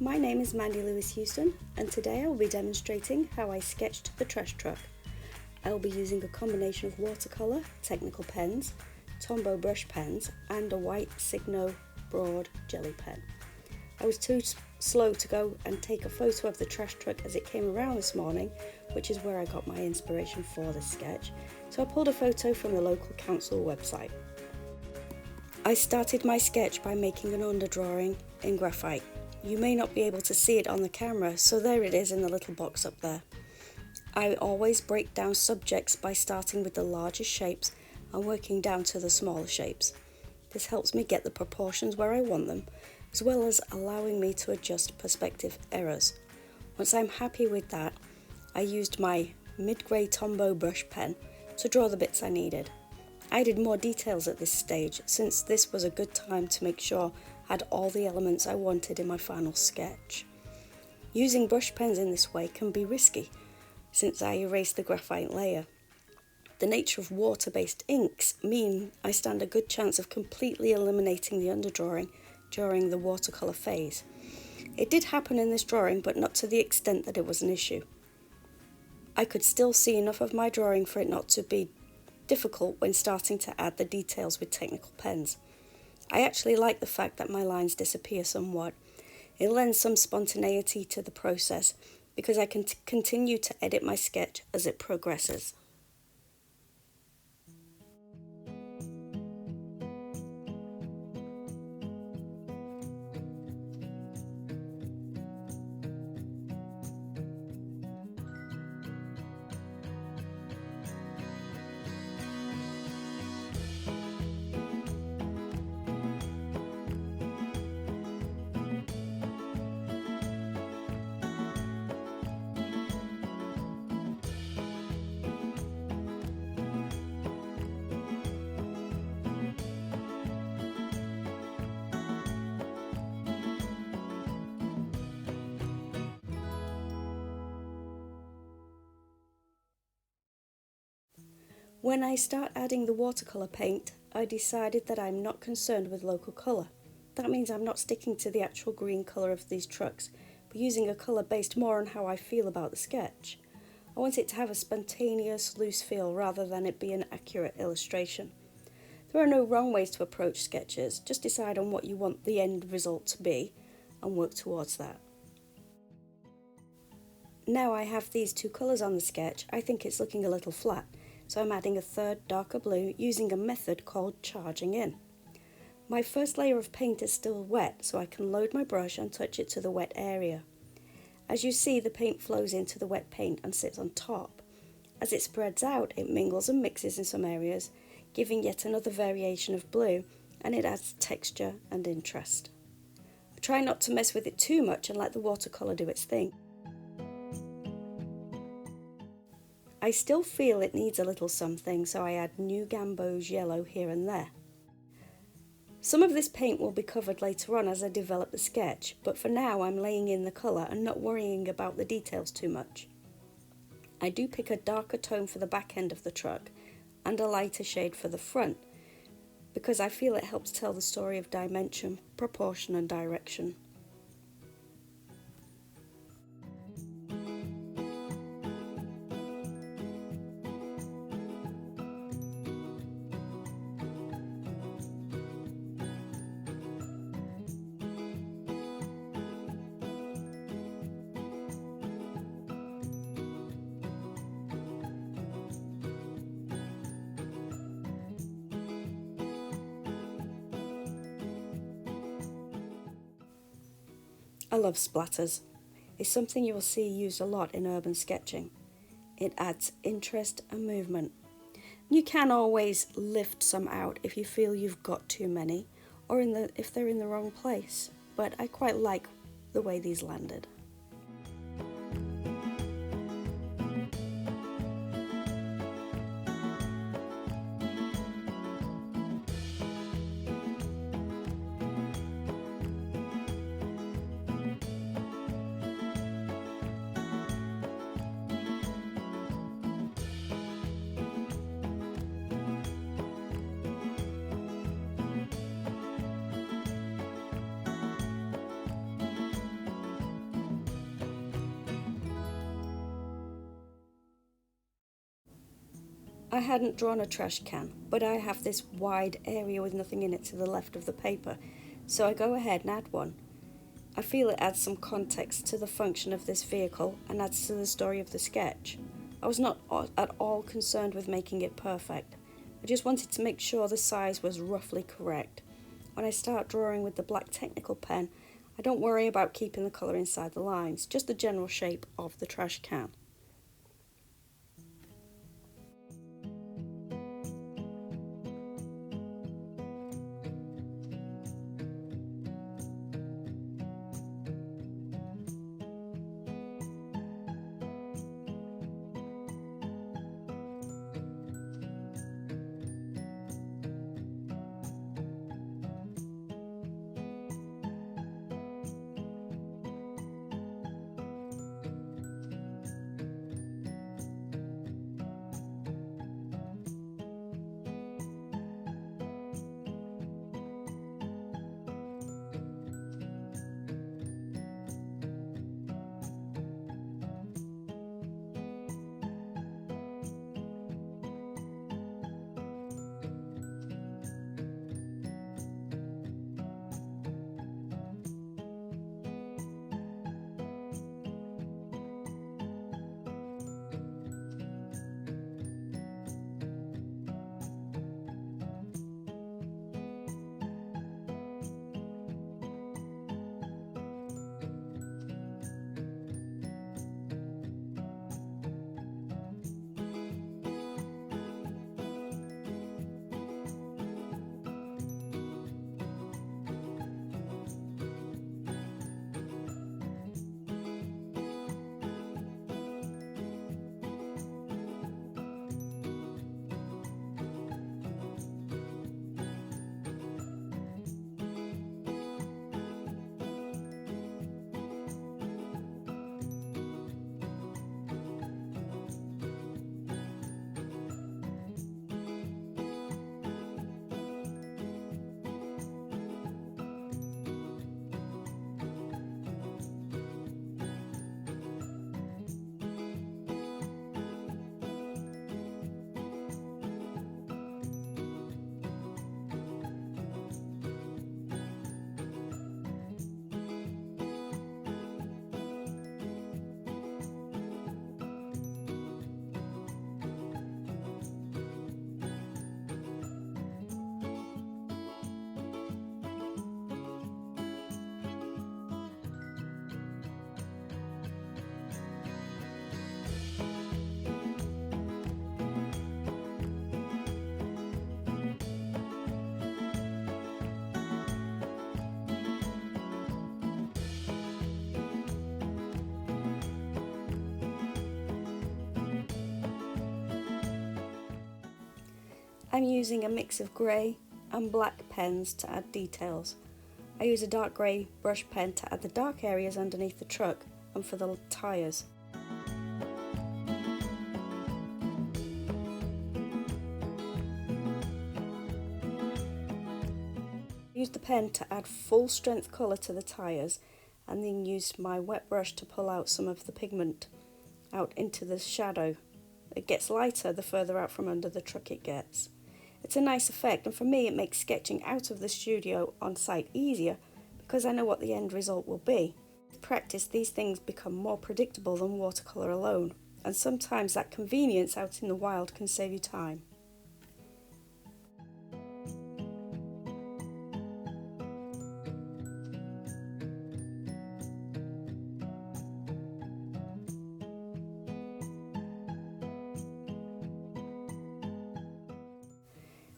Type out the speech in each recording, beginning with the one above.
My name is Mandy Lewis-Houston, and today I will be demonstrating how I sketched the trash truck. I will be using a combination of watercolor, technical pens, Tombow brush pens, and a white Signo broad jelly pen. I was too slow to go and take a photo of the trash truck as it came around this morning, which is where I got my inspiration for this sketch, so I pulled a photo from the local council website. I started my sketch by making an underdrawing in graphite. You may not be able to see it on the camera, so there it is in the little box up there. I always break down subjects by starting with the largest shapes and working down to the smaller shapes. This helps me get the proportions where I want them, as well as allowing me to adjust perspective errors. Once I'm happy with that, I used my mid-grey Tombow brush pen to draw the bits I needed. I added more details at this stage, since this was a good time to make sure I had all the elements I wanted in my final sketch. Using brush pens in this way can be risky, since I erased the graphite layer. The nature of water-based inks mean I stand a good chance of completely eliminating the underdrawing during the watercolor phase. It did happen in this drawing, but not to the extent that it was an issue. I could still see enough of my drawing for it not to be difficult when starting to add the details with technical pens. I actually like the fact that my lines disappear somewhat. It lends some spontaneity to the process because I can continue to edit my sketch as it progresses. When I start adding the watercolor paint, I decided that I'm not concerned with local colour. That means I'm not sticking to the actual green colour of these trucks, but using a colour based more on how I feel about the sketch. I want it to have a spontaneous, loose feel rather than it be an accurate illustration. There are no wrong ways to approach sketches, just decide on what you want the end result to be and work towards that. Now I have these two colours on the sketch, I think it's looking a little flat. So I'm adding a third darker blue using a method called charging in. My first layer of paint is still wet, so I can load my brush and touch it to the wet area. As you see, the paint flows into the wet paint and sits on top. As it spreads out, it mingles and mixes in some areas, giving yet another variation of blue, and it adds texture and interest. I try not to mess with it too much and let the watercolour do its thing. I still feel it needs a little something, so I add new Gamboge yellow here and there. Some of this paint will be covered later on as I develop the sketch, but for now I'm laying in the colour and not worrying about the details too much. I do pick a darker tone for the back end of the truck and a lighter shade for the front, because I feel it helps tell the story of dimension, proportion and direction. I love splatters. It's something you will see used a lot in urban sketching. It adds interest and movement. You can always lift some out if you feel you've got too many, or if they're in the wrong place, but I quite like the way these landed. I hadn't drawn a trash can, but I have this wide area with nothing in it to the left of the paper, so I go ahead and add one. I feel it adds some context to the function of this vehicle and adds to the story of the sketch. I was not at all concerned with making it perfect. I just wanted to make sure the size was roughly correct. When I start drawing with the black technical pen, I don't worry about keeping the colour inside the lines, just the general shape of the trash can. I'm using a mix of grey and black pens to add details. I use a dark grey brush pen to add the dark areas underneath the truck and for the tyres. I used the pen to add full strength colour to the tyres and then used my wet brush to pull out some of the pigment out into the shadow. It gets lighter the further out from under the truck it gets. It's a nice effect, and for me it makes sketching out of the studio on site easier because I know what the end result will be. With practice, these things become more predictable than watercolour alone, and sometimes that convenience out in the wild can save you time.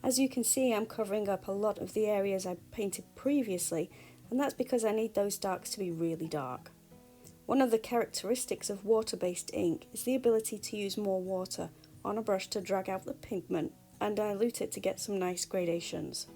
As you can see, I'm covering up a lot of the areas I painted previously, and that's because I need those darks to be really dark. One of the characteristics of water-based ink is the ability to use more water on a brush to drag out the pigment and dilute it to get some nice gradations.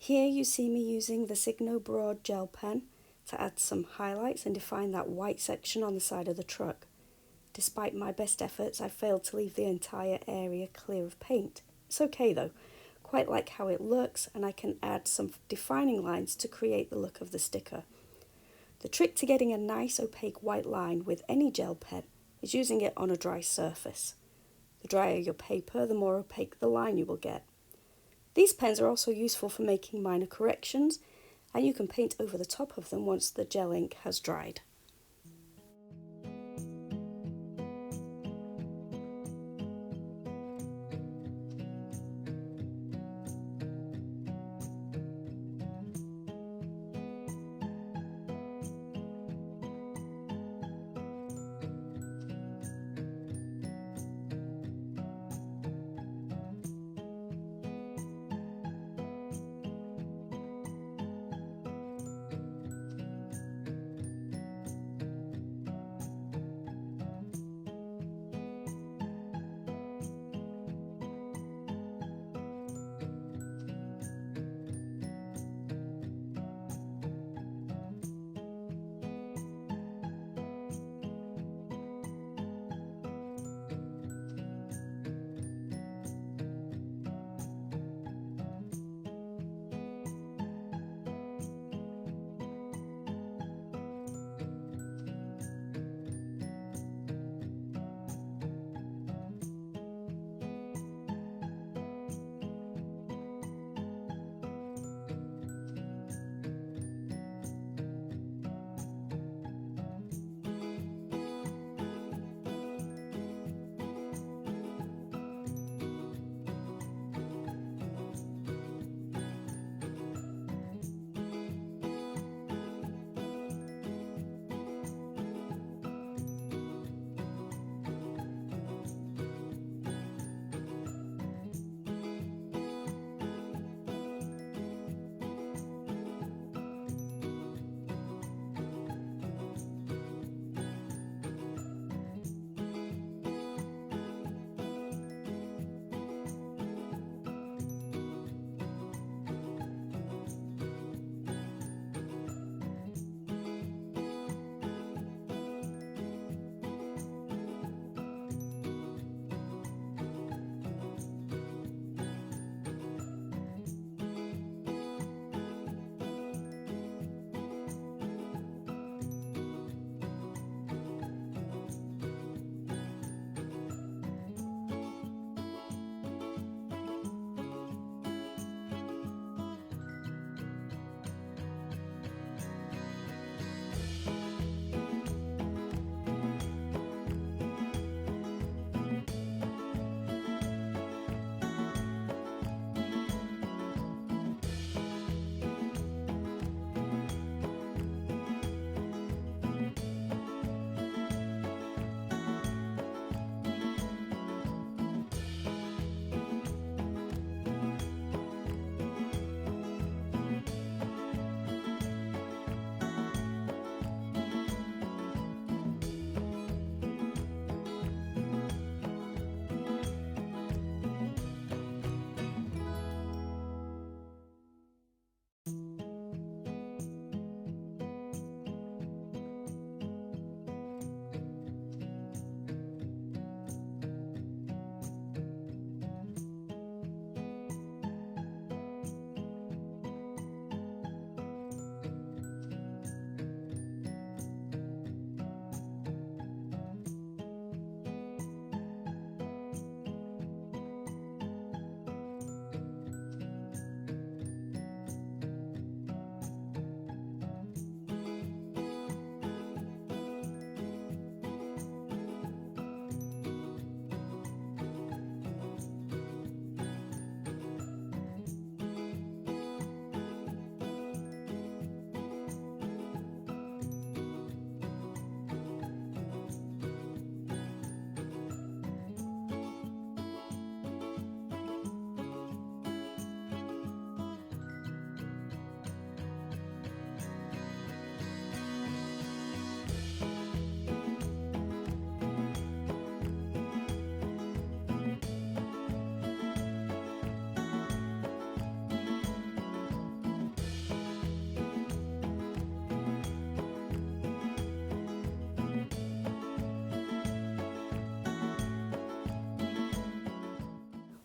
Here you see me using the Signo Broad gel pen to add some highlights and define that white section on the side of the truck. Despite my best efforts, I failed to leave the entire area clear of paint. It's okay though, quite like how it looks, and I can add some defining lines to create the look of the sticker. The trick to getting a nice opaque white line with any gel pen is using it on a dry surface. The drier your paper, the more opaque the line you will get. These pens are also useful for making minor corrections, and you can paint over the top of them once the gel ink has dried.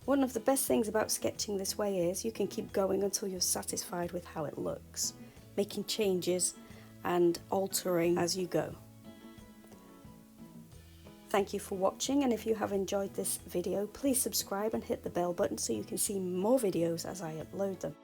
One of the best things about sketching this way is you can keep going until you're satisfied with how it looks, making changes and altering as you go. Thank you for watching, and if you have enjoyed this video, please subscribe and hit the bell button so you can see more videos as I upload them.